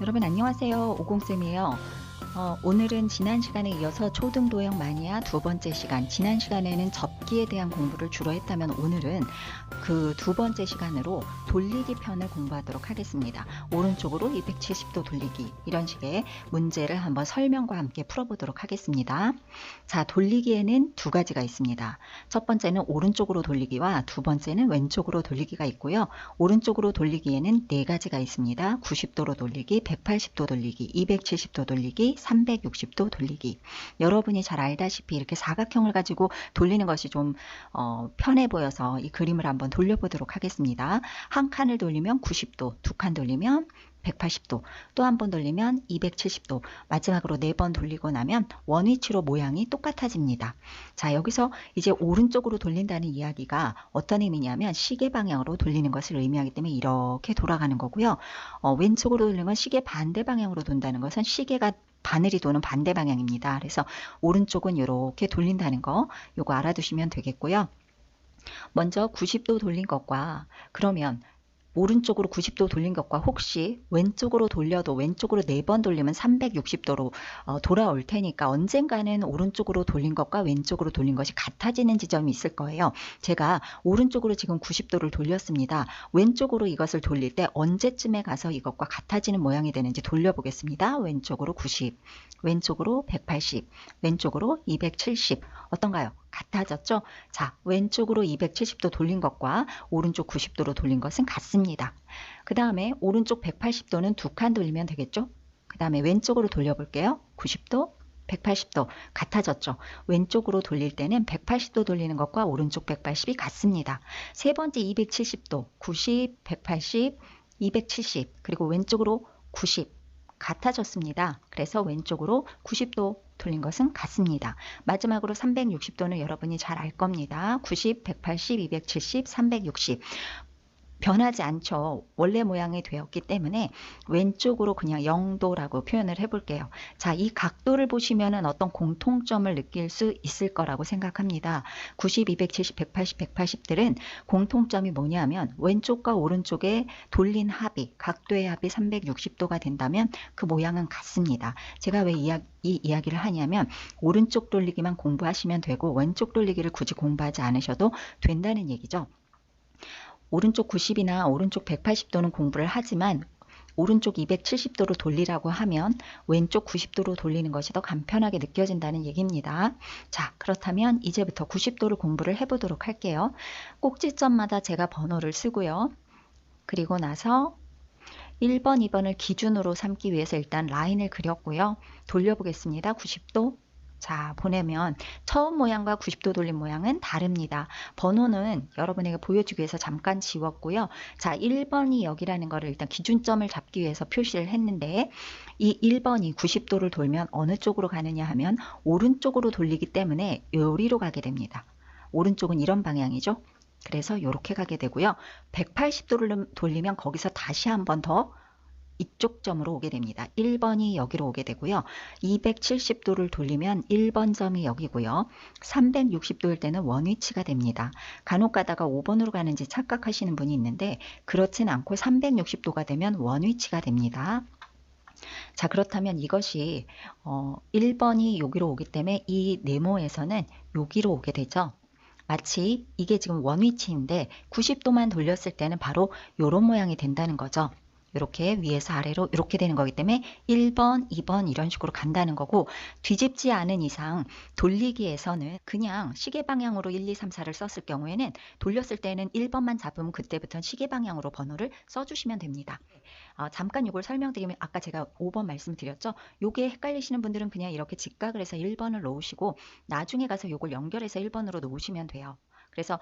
여러분 안녕하세요. 오공쌤이에요. 오늘은 지난 시간에 이어서 초등도형 마니아 두 번째 시간, 지난 시간에는 접기에 대한 공부를 주로 했다면 오늘은 그 두 번째 시간으로 돌리기 편을 공부하도록 하겠습니다. 오른쪽으로 270도 돌리기, 이런 식의 문제를 한번 설명과 함께 풀어보도록 하겠습니다. 자, 돌리기에는 두 가지가 있습니다. 첫 번째는 오른쪽으로 돌리기와 두 번째는 왼쪽으로 돌리기가 있고요. 오른쪽으로 돌리기에는 네 가지가 있습니다. 90도로 돌리기, 180도 돌리기, 270도 돌리기, 360도 돌리기. 여러분이 잘 알다시피 이렇게 사각형을 가지고 돌리는 것이 좀 편해 보여서 이 그림을 한번 돌려보도록 하겠습니다. 한 칸을 돌리면 90도, 두 칸 돌리면 180도, 또 한 번 돌리면 270도, 마지막으로 4번 돌리고 나면 원위치로 모양이 똑같아집니다. 자, 여기서 이제 오른쪽으로 돌린다는 이야기가 어떤 의미냐면 시계 방향으로 돌리는 것을 의미하기 때문에 이렇게 돌아가는 거고요. 왼쪽으로 돌리면 시계 반대 방향으로 돈다는 것은 시계가 바늘이 도는 반대 방향입니다. 그래서 오른쪽은 이렇게 돌린다는 거, 요거 알아두시면 되겠고요. 먼저 90도 돌린 것과, 그러면 오른쪽으로 90도 돌린 것과 혹시 왼쪽으로 돌려도 왼쪽으로 4번 돌리면 360도로 돌아올 테니까 언젠가는 오른쪽으로 돌린 것과 왼쪽으로 돌린 것이 같아지는 지점이 있을 거예요. 제가 오른쪽으로 지금 90도를 돌렸습니다. 왼쪽으로 이것을 돌릴 때 언제쯤에 가서 이것과 같아지는 모양이 되는지 돌려보겠습니다. 왼쪽으로 90, 왼쪽으로 180, 왼쪽으로 270. 어떤가요? 같아졌죠? 자, 왼쪽으로 270도 돌린 것과 오른쪽 90도로 돌린 것은 같습니다. 그 다음에 오른쪽 180도는 두 칸 돌리면 되겠죠? 그 다음에 왼쪽으로 돌려볼게요. 90도, 180도 같아졌죠? 왼쪽으로 돌릴 때는 180도 돌리는 것과 오른쪽 180이 같습니다. 세 번째 270도, 90, 180, 270, 그리고 왼쪽으로 90 같아졌습니다. 그래서 왼쪽으로 90도 돌린 것은 같습니다. 마지막으로 360도는 여러분이 잘 알 겁니다. 90, 180, 270, 360. 변하지 않죠. 원래 모양이 되었기 때문에 왼쪽으로 그냥 0도라고 표현을 해볼게요. 자, 이 각도를 보시면은 어떤 공통점을 느낄 수 있을 거라고 생각합니다. 90, 270, 180, 180들은 공통점이 뭐냐면 왼쪽과 오른쪽에 돌린 합이, 각도의 합이 360도가 된다면 그 모양은 같습니다. 제가 왜 이 이야기를 하냐면 오른쪽 돌리기만 공부하시면 되고 왼쪽 돌리기를 굳이 공부하지 않으셔도 된다는 얘기죠. 오른쪽 90이나 오른쪽 180도는 공부를 하지만 오른쪽 270도로 돌리라고 하면 왼쪽 90도로 돌리는 것이 더 간편하게 느껴진다는 얘기입니다. 자, 그렇다면 이제부터 90도를 공부를 해보도록 할게요. 꼭지점마다 제가 번호를 쓰고요. 그리고 나서 1번, 2번을 기준으로 삼기 위해서 일단 라인을 그렸고요. 돌려보겠습니다. 90도. 자, 보내면 처음 모양과 90도 돌린 모양은 다릅니다. 번호는 여러분에게 보여주기 위해서 잠깐 지웠고요. 자, 1번이 여기라는 거를 일단 기준점을 잡기 위해서 표시를 했는데 이 1번이 90도를 돌면 어느 쪽으로 가느냐 하면 오른쪽으로 돌리기 때문에 요리로 가게 됩니다. 오른쪽은 이런 방향이죠. 그래서 이렇게 가게 되고요. 180도를 돌리면 거기서 다시 한 번 더 이쪽 점으로 오게 됩니다. 1번이 여기로 오게 되고요. 270도를 돌리면 1번 점이 여기고요. 360도일 때는 원위치가 됩니다. 간혹 가다가 5번으로 가는지 착각하시는 분이 있는데 그렇진 않고 360도가 되면 원위치가 됩니다. 자, 그렇다면 이것이 1번이 여기로 오기 때문에 이 네모에서는 여기로 오게 되죠. 마치 이게 지금 원위치인데 90도만 돌렸을 때는 바로 이런 모양이 된다는 거죠. 이렇게 위에서 아래로 이렇게 되는 거기 때문에 1번, 2번 이런 식으로 간다는 거고 뒤집지 않은 이상 돌리기에서는 그냥 시계 방향으로 1, 2, 3, 4를 썼을 경우에는 돌렸을 때는 1번만 잡으면 그때부터는 시계 방향으로 번호를 써주시면 됩니다. 잠깐 이걸 설명드리면 아까 제가 5번 말씀드렸죠. 요게 헷갈리시는 분들은 그냥 이렇게 직각을 해서 1번을 놓으시고 나중에 가서 요걸 연결해서 1번으로 놓으시면 돼요. 그래서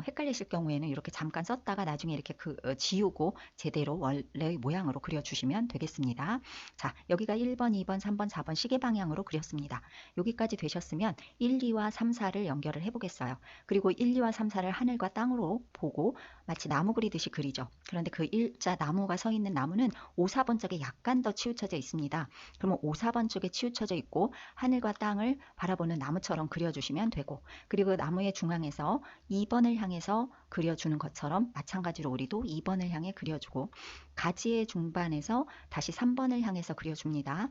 헷갈리실 경우에는 이렇게 잠깐 썼다가 나중에 이렇게 지우고 제대로 원래의 모양으로 그려주시면 되겠습니다. 자, 여기가 1번, 2번, 3번, 4번 시계 방향으로 그렸습니다. 여기까지 되셨으면 1, 2와 3, 4를 연결을 해보겠어요. 그리고 1, 2와 3, 4를 하늘과 땅으로 보고 마치 나무 그리듯이 그리죠. 그런데 그 일자 나무가 서 있는 나무는 5, 4번 쪽에 약간 더 치우쳐져 있습니다. 그러면 5, 4번 쪽에 치우쳐져 있고 하늘과 땅을 바라보는 나무처럼 그려주시면 되고 그리고 나무의 중앙에서 2번을 향해서 그려주는 것처럼 마찬가지로 우리도 2번을 향해 그려주고 가지의 중반에서 다시 3번을 향해서 그려줍니다.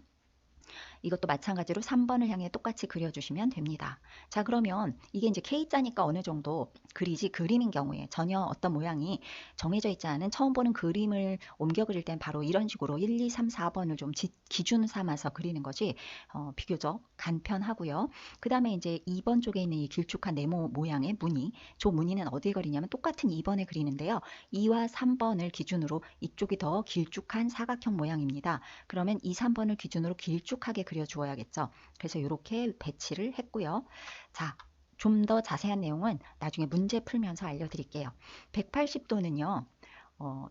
이것도 마찬가지로 3번을 향해 똑같이 그려주시면 됩니다. 자, 그러면 이게 이제 K자니까 어느 정도 그리지, 그림인 경우에 전혀 어떤 모양이 정해져 있지 않은 처음 보는 그림을 옮겨 그릴 땐 바로 이런 식으로 1, 2, 3, 4번을 좀 기준 삼아서 그리는 것이 비교적 간편하고요. 그 다음에 이제 2번 쪽에 있는 이 길쭉한 네모 모양의 무늬, 저 무늬는 어디에 그리냐면 똑같은 2번에 그리는데요. 2와 3번을 기준으로 이쪽이 더 길쭉한 사각형 모양입니다. 그러면 2, 3번을 기준으로 길쭉하게 그려주어야겠죠. 그래서 이렇게 배치를 했고요. 자, 좀 더 자세한 내용은 나중에 문제 풀면서 알려드릴게요. 180도는요.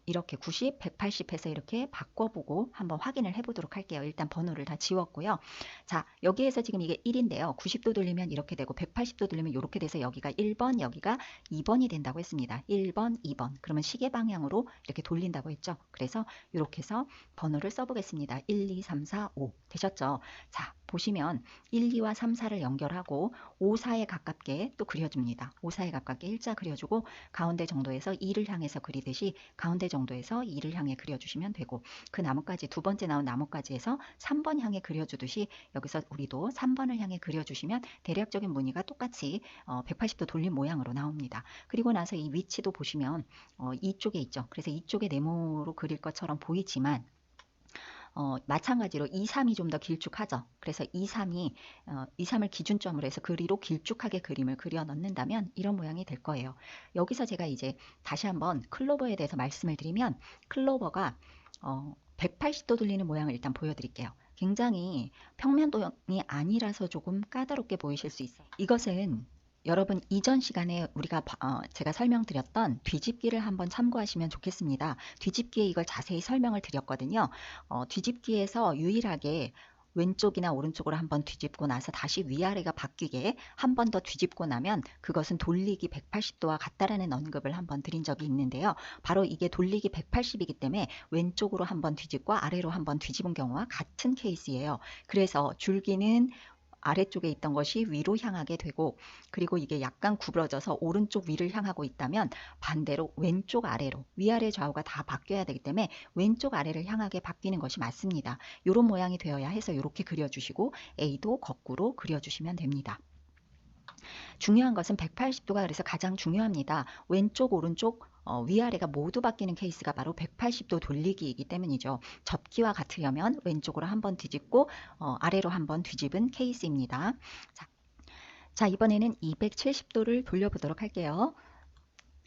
이렇게 90, 180 해서 이렇게 바꿔보고 한번 확인을 해보도록 할게요. 일단 번호를 다 지웠고요. 자, 여기에서 지금 이게 1인데요. 90도 돌리면 이렇게 되고 180도 돌리면 이렇게 돼서 여기가 1번, 여기가 2번이 된다고 했습니다. 1번, 2번. 그러면 시계 방향으로 이렇게 돌린다고 했죠. 그래서 이렇게 해서 번호를 써보겠습니다. 1, 2, 3, 4, 5 되셨죠? 자, 보시면 1, 2와 3, 4를 연결하고 5, 4에 가깝게 또 그려줍니다. 5, 4에 가깝게 일자 그려주고 가운데 정도에서 2를 향해서 그리듯이 가운데 정도에서 2를 향해 그려주시면 되고 그 나뭇가지 두 번째 나온 나뭇가지에서 3번 향해 그려주듯이 여기서 우리도 3번을 향해 그려주시면 대략적인 무늬가 똑같이 180도 돌린 모양으로 나옵니다. 그리고 나서 이 위치도 보시면 이쪽에 있죠. 그래서 이쪽에 네모로 그릴 것처럼 보이지만 마찬가지로 2, 3이 좀 더 길쭉하죠. 그래서 2, 3을 기준점으로 해서 그리로 길쭉하게 그림을 그려 넣는다면 이런 모양이 될 거예요. 여기서 제가 이제 다시 한번 클로버에 대해서 말씀을 드리면 클로버가 180도 돌리는 모양을 일단 보여드릴게요. 굉장히 평면 도형이 아니라서 조금 까다롭게 보이실 수 있어요. 이것은 여러분 이전 시간에 우리가 제가 설명드렸던 뒤집기를 한번 참고하시면 좋겠습니다. 뒤집기에 이걸 자세히 설명을 드렸거든요. 뒤집기에서 유일하게 왼쪽이나 오른쪽으로 한번 뒤집고 나서 다시 위아래가 바뀌게 한 번 더 뒤집고 나면 그것은 돌리기 180도와 같다라는 언급을 한번 드린 적이 있는데요. 바로 이게 돌리기 180이기 때문에 왼쪽으로 한번 뒤집고 아래로 한번 뒤집은 경우와 같은 케이스예요. 그래서 줄기는 아래쪽에 있던 것이 위로 향하게 되고 그리고 이게 약간 구부러져서 오른쪽 위를 향하고 있다면 반대로 왼쪽 아래로 위아래 좌우가 다 바뀌어야 되기 때문에 왼쪽 아래를 향하게 바뀌는 것이 맞습니다. 이런 모양이 되어야 해서 이렇게 그려주시고 A도 거꾸로 그려주시면 됩니다. 중요한 것은 180도가 그래서 가장 중요합니다. 왼쪽 오른쪽 위아래가 모두 바뀌는 케이스가 바로 180도 돌리기이기 때문이죠. 접기와 같으려면 왼쪽으로 한번 뒤집고 아래로 한번 뒤집은 케이스입니다. 자, 이번에는 270도를 돌려보도록 할게요.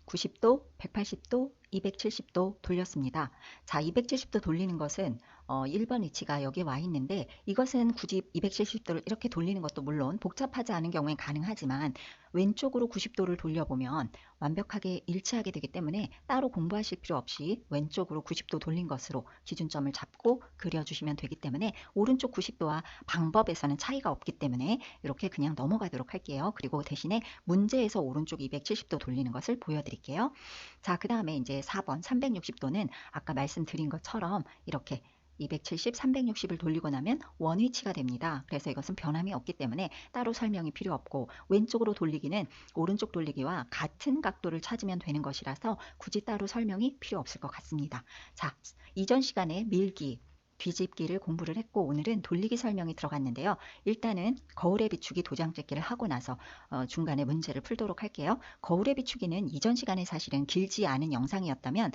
90도, 180도, 270도 돌렸습니다. 자, 270도 돌리는 것은 1번 위치가 여기 와 있는데 이것은 굳이 270도를 이렇게 돌리는 것도 물론 복잡하지 않은 경우엔 가능하지만 왼쪽으로 90도를 돌려보면 완벽하게 일치하게 되기 때문에 따로 공부하실 필요 없이 왼쪽으로 90도 돌린 것으로 기준점을 잡고 그려주시면 되기 때문에 오른쪽 90도와 방법에서는 차이가 없기 때문에 이렇게 그냥 넘어가도록 할게요. 그리고 대신에 문제에서 오른쪽 270도 돌리는 것을 보여드릴게요. 자, 그 다음에 이제 4번 360도는 아까 말씀드린 것처럼 이렇게 270, 360을 돌리고 나면 원위치가 됩니다. 그래서 이것은 변함이 없기 때문에 따로 설명이 필요 없고 왼쪽으로 돌리기는 오른쪽 돌리기와 같은 각도를 찾으면 되는 것이라서 굳이 따로 설명이 필요 없을 것 같습니다. 자, 이전 시간에 밀기, 뒤집기를 공부를 했고 오늘은 돌리기 설명이 들어갔는데요. 일단은 거울의 비추기 도장 찍기를 하고 나서 중간에 문제를 풀도록 할게요. 거울의 비추기는 이전 시간에 사실은 길지 않은 영상이었다면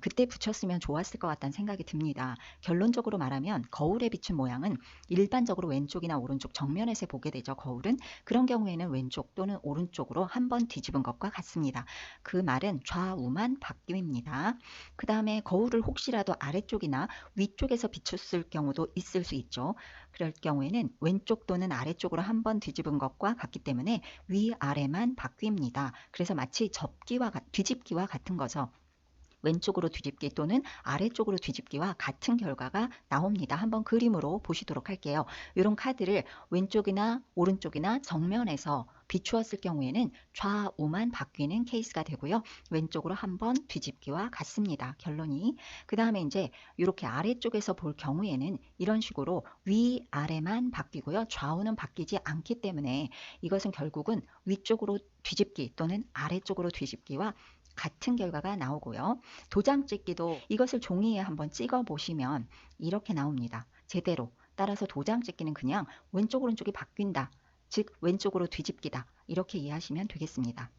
그때 붙였으면 좋았을 것 같다는 생각이 듭니다. 결론적으로 말하면 거울에 비춘 모양은 일반적으로 왼쪽이나 오른쪽 정면에서 보게 되죠. 거울은 그런 경우에는 왼쪽 또는 오른쪽으로 한번 뒤집은 것과 같습니다. 그 말은 좌우만 바뀝니다. 그 다음에 거울을 혹시라도 아래쪽이나 위쪽에서 비췄을 경우도 있을 수 있죠. 그럴 경우에는 왼쪽 또는 아래쪽으로 한번 뒤집은 것과 같기 때문에 위아래만 바뀝니다. 그래서 마치 뒤집기와 같은 거죠. 왼쪽으로 뒤집기 또는 아래쪽으로 뒤집기와 같은 결과가 나옵니다. 한번 그림으로 보시도록 할게요. 이런 카드를 왼쪽이나 오른쪽이나 정면에서 비추었을 경우에는 좌우만 바뀌는 케이스가 되고요. 왼쪽으로 한번 뒤집기와 같습니다. 결론이. 그 다음에 이제 이렇게 아래쪽에서 볼 경우에는 이런 식으로 위아래만 바뀌고요. 좌우는 바뀌지 않기 때문에 이것은 결국은 위쪽으로 뒤집기 또는 아래쪽으로 뒤집기와 같은 결과가 나오고요. 도장 찍기도 이것을 종이에 한번 찍어 보시면 이렇게 나옵니다. 제대로. 따라서 도장 찍기는 그냥 왼쪽 오른쪽이 바뀐다. 즉 왼쪽으로 뒤집기다. 이렇게 이해하시면 되겠습니다.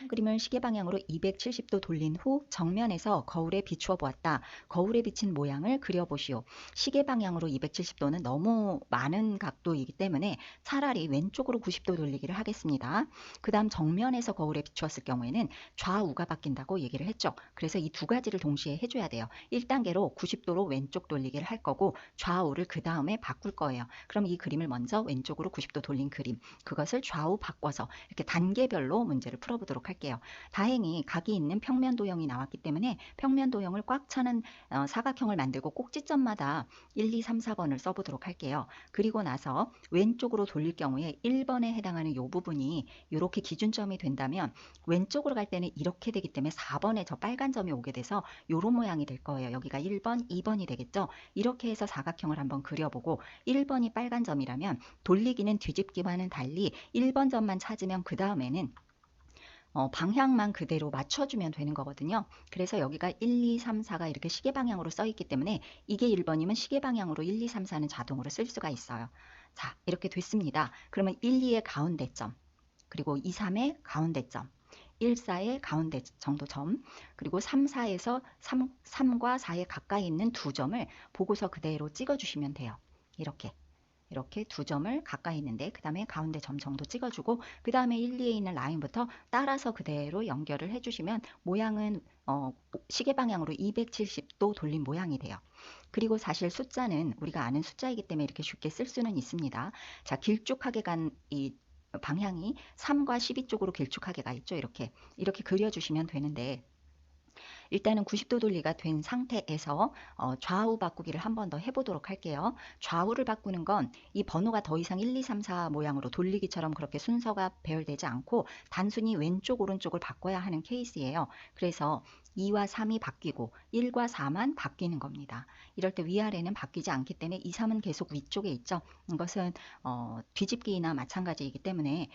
그림을 시계 방향으로 270도 돌린 후 정면에서 거울에 비추어 보았다. 거울에 비친 모양을 그려보시오. 시계 방향으로 270도는 너무 많은 각도이기 때문에 차라리 왼쪽으로 90도 돌리기를 하겠습니다. 그 다음 정면에서 거울에 비추었을 경우에는 좌우가 바뀐다고 얘기를 했죠. 그래서 이 두 가지를 동시에 해줘야 돼요. 1단계로 90도로 왼쪽 돌리기를 할 거고 좌우를 그 다음에 바꿀 거예요. 그럼 이 그림을 먼저 왼쪽으로 90도 돌린 그림, 그것을 좌우 바꿔서 이렇게 단계별로 문제를 풀어보도록 할게요. 다행히 각이 있는 평면 도형이 나왔기 때문에 평면 도형을 꽉 차는 사각형을 만들고 꼭지점마다 1, 2, 3, 4번을 써보도록 할게요. 그리고 나서 왼쪽으로 돌릴 경우에 1번에 해당하는 이 부분이 이렇게 기준점이 된다면 왼쪽으로 갈 때는 이렇게 되기 때문에 4번에 저 빨간 점이 오게 돼서 이런 모양이 될 거예요. 여기가 1번, 2번이 되겠죠. 이렇게 해서 사각형을 한번 그려보고 1번이 빨간 점이라면 돌리기는 뒤집기와는 달리 1번 점만 찾으면 그 다음에는 방향만 그대로 맞춰주면 되는 거거든요. 그래서 여기가 1, 2, 3, 4가 이렇게 시계 방향으로 써 있기 때문에 이게 1번이면 시계 방향으로 1, 2, 3, 4는 자동으로 쓸 수가 있어요. 자, 이렇게 됐습니다. 그러면 1, 2의 가운데점, 그리고 2, 3의 가운데점, 1, 4의 가운데 정도 점, 그리고 3, 4에서 3과 4에 가까이 있는 두 점을 보고서 그대로 찍어주시면 돼요. 이렇게 두 점을 가까이 있는데 그 다음에 가운데 점 정도 찍어주고 그 다음에 1, 2에 있는 라인부터 따라서 그대로 연결을 해주시면 모양은 시계 방향으로 270도 돌린 모양이 돼요. 그리고 사실 숫자는 우리가 아는 숫자이기 때문에 이렇게 쉽게 쓸 수는 있습니다. 자, 길쭉하게 간 이 방향이 3과 12 쪽으로 길쭉하게 가 있죠. 이렇게 그려주시면 되는데 일단은 90도 돌리가 된 상태에서 좌우 바꾸기를 한 번 더 해보도록 할게요. 좌우를 바꾸는 건 이 번호가 더 이상 1, 2, 3, 4 모양으로 돌리기처럼 그렇게 순서가 배열되지 않고 단순히 왼쪽 오른쪽을 바꿔야 하는 케이스예요. 그래서 2와 3이 바뀌고 1과 4만 바뀌는 겁니다. 이럴 때 위아래는 바뀌지 않기 때문에 2, 3은 계속 위쪽에 있죠. 이것은 뒤집기나 마찬가지이기 때문에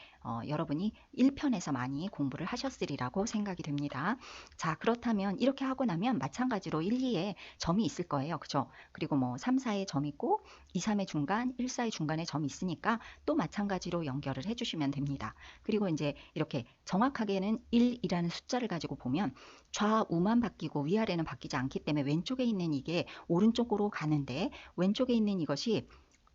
여러분이 1편에서 많이 공부를 하셨으리라고 생각이 됩니다. 자, 그렇다면 이렇게 하고 나면 마찬가지로 1, 2에 점이 있을 거예요. 그죠? 그리고 뭐 3, 4에 점 있고 2, 3의 중간, 1, 4의 중간에 점이 있으니까 또 마찬가지로 연결을 해주시면 됩니다. 그리고 이제 이렇게 정확하게는 1이라는 숫자를 가지고 보면 좌우만 바뀌고 위아래는 바뀌지 않기 때문에 왼쪽에 있는 이게 오른쪽으로 가는데 왼쪽에 있는 이것이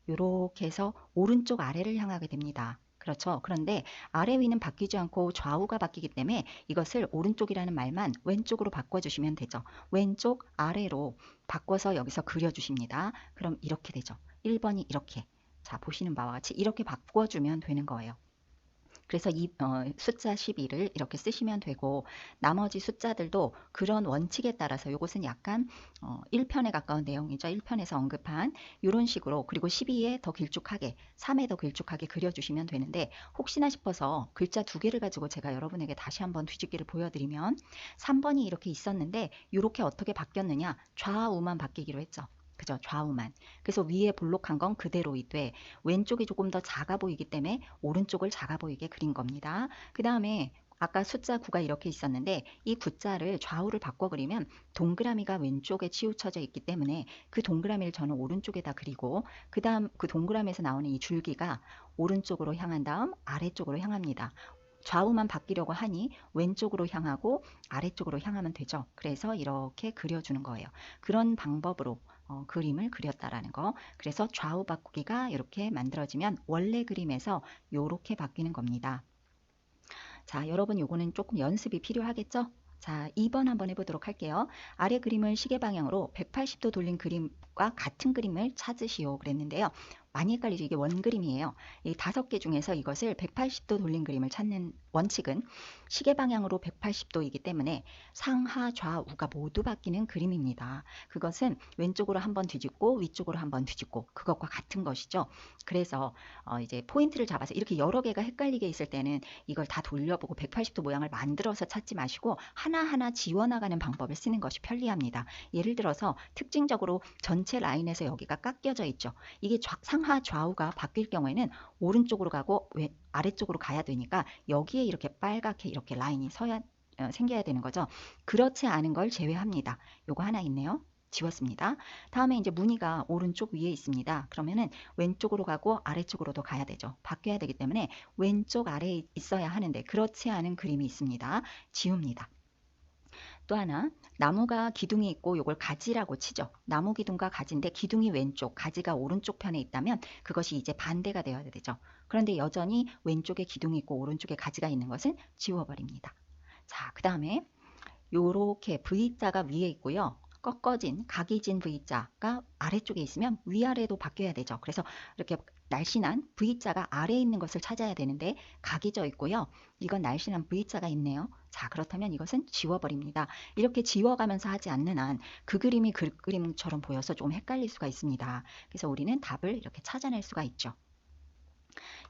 이렇게 해서 오른쪽 아래를 향하게 됩니다. 그렇죠. 그런데 아래 위는 바뀌지 않고 좌우가 바뀌기 때문에 이것을 오른쪽이라는 말만 왼쪽으로 바꿔주시면 되죠. 왼쪽 아래로 바꿔서 여기서 그려주십니다. 그럼 이렇게 되죠. 1번이 이렇게. 자, 보시는 바와 같이 이렇게 바꿔주면 되는 거예요. 그래서 이 숫자 12를 이렇게 쓰시면 되고 나머지 숫자들도 그런 원칙에 따라서 이것은 약간 1편에 가까운 내용이죠. 1편에서 언급한 이런 식으로 그리고 12에 더 길쭉하게 3에 더 길쭉하게 그려주시면 되는데 혹시나 싶어서 글자 두 개를 가지고 제가 여러분에게 다시 한번 뒤집기를 보여드리면 3번이 이렇게 있었는데 이렇게 어떻게 바뀌었느냐 좌우만 바뀌기로 했죠. 그죠? 좌우만. 그래서 위에 볼록한 건 그대로이되 왼쪽이 조금 더 작아 보이기 때문에 오른쪽을 작아 보이게 그린 겁니다. 그 다음에 아까 숫자 9가 이렇게 있었는데 이 9자를 좌우를 바꿔 그리면 동그라미가 왼쪽에 치우쳐져 있기 때문에 그 동그라미를 저는 오른쪽에다 그리고 그 다음 그 동그라미에서 나오는 이 줄기가 오른쪽으로 향한 다음 아래쪽으로 향합니다. 좌우만 바뀌려고 하니 왼쪽으로 향하고 아래쪽으로 향하면 되죠. 그래서 이렇게 그려주는 거예요. 그런 방법으로 그림을 그렸다라는 거. 그래서 좌우 바꾸기가 이렇게 만들어지면 원래 그림에서 이렇게 바뀌는 겁니다. 자, 여러분 요거는 조금 연습이 필요하겠죠? 자, 2번 한번 해보도록 할게요. 아래 그림을 시계 방향으로 180도 돌린 그림과 같은 그림을 찾으시오 그랬는데요. 많이 헷갈리죠. 이게 원그림이에요. 이 5개 중에서 이것을 180도 돌린 그림을 찾는 원칙은 시계 방향으로 180도이기 때문에 상하 좌우가 모두 바뀌는 그림입니다. 그것은 왼쪽으로 한번 뒤집고 위쪽으로 한번 뒤집고 그것과 같은 것이죠. 그래서 이제 포인트를 잡아서 이렇게 여러 개가 헷갈리게 있을 때는 이걸 다 돌려보고 180도 모양을 만들어서 찾지 마시고 하나하나 지워나가는 방법을 쓰는 것이 편리합니다. 예를 들어서 특징적으로 전체 라인에서 여기가 깎여져 있죠. 이게 상하 좌우가 바뀔 경우에는 오른쪽으로 가고 아래쪽으로 가야 되니까 여기에 이렇게 빨갛게 이렇게 라인이 생겨야 되는 거죠. 그렇지 않은 걸 제외합니다. 요거 하나 있네요. 지웠습니다. 다음에 이제 무늬가 오른쪽 위에 있습니다. 그러면은 왼쪽으로 가고 아래쪽으로도 가야 되죠. 바뀌어야 되기 때문에 왼쪽 아래에 있어야 하는데 그렇지 않은 그림이 있습니다. 지웁니다. 또 하나, 나무가 기둥이 있고 요걸 가지라고 치죠. 나무 기둥과 가지인데 기둥이 왼쪽, 가지가 오른쪽 편에 있다면 그것이 이제 반대가 되어야 되죠. 그런데 여전히 왼쪽에 기둥이 있고 오른쪽에 가지가 있는 것은 지워버립니다. 자, 그 다음에 요렇게 V자가 위에 있고요. 꺾어진 각이 진 V자가 아래쪽에 있으면 위아래도 바뀌어야 되죠. 그래서 이렇게 날씬한 V자가 아래에 있는 것을 찾아야 되는데 각이 져 있고요. 이건 날씬한 V자가 있네요. 자, 그렇다면 이것은 지워버립니다. 이렇게 지워가면서 하지 않는 한 그 그림이 그 그림처럼 보여서 좀 헷갈릴 수가 있습니다. 그래서 우리는 답을 이렇게 찾아낼 수가 있죠.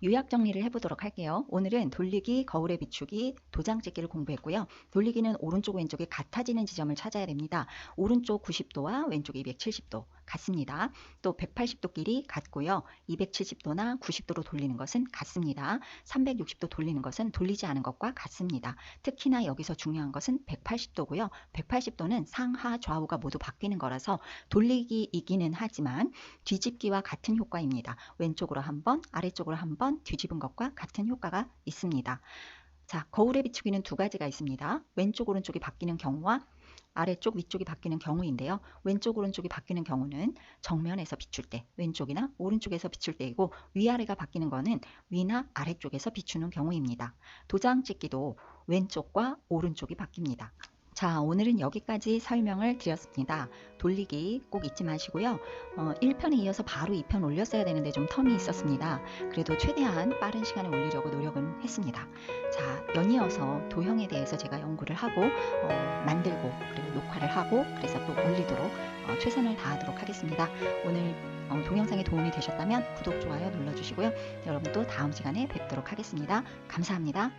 요약 정리를 해보도록 할게요. 오늘은 돌리기, 거울에 비추기, 도장 찍기를 공부했고요. 돌리기는 오른쪽 왼쪽이 같아지는 지점을 찾아야 됩니다. 오른쪽 90도와 왼쪽 270도 같습니다. 또 180도끼리 같고요. 270도나 90도로 돌리는 것은 같습니다. 360도 돌리는 것은 돌리지 않은 것과 같습니다. 특히나 여기서 중요한 것은 180도고요. 180도는 상하 좌우가 모두 바뀌는 거라서 돌리기이기는 하지만 뒤집기와 같은 효과입니다. 왼쪽으로 한번, 아래쪽으로 한번 뒤집은 것과 같은 효과가 있습니다. 자, 거울에 비추기는 두 가지가 있습니다. 왼쪽 오른쪽이 바뀌는 경우와 아래쪽 위쪽이 바뀌는 경우인데요. 왼쪽 오른쪽이 바뀌는 경우는 정면에서 비출 때 왼쪽이나 오른쪽에서 비출 때이고 위아래가 바뀌는 거는 위나 아래쪽에서 비추는 경우입니다. 도장 찍기도 왼쪽과 오른쪽이 바뀝니다. 자, 오늘은 여기까지 설명을 드렸습니다. 돌리기 꼭 잊지 마시고요. 1편에 이어서 바로 2편 올렸어야 되는데 좀 텀이 있었습니다. 그래도 최대한 빠른 시간에 올리려고 노력은 했습니다. 자, 연이어서 도형에 대해서 제가 연구를 하고 만들고 그리고 녹화를 하고 그래서 또 올리도록 최선을 다하도록 하겠습니다. 오늘 동영상이 도움이 되셨다면 구독, 좋아요 눌러주시고요. 여러분도 다음 시간에 뵙도록 하겠습니다. 감사합니다.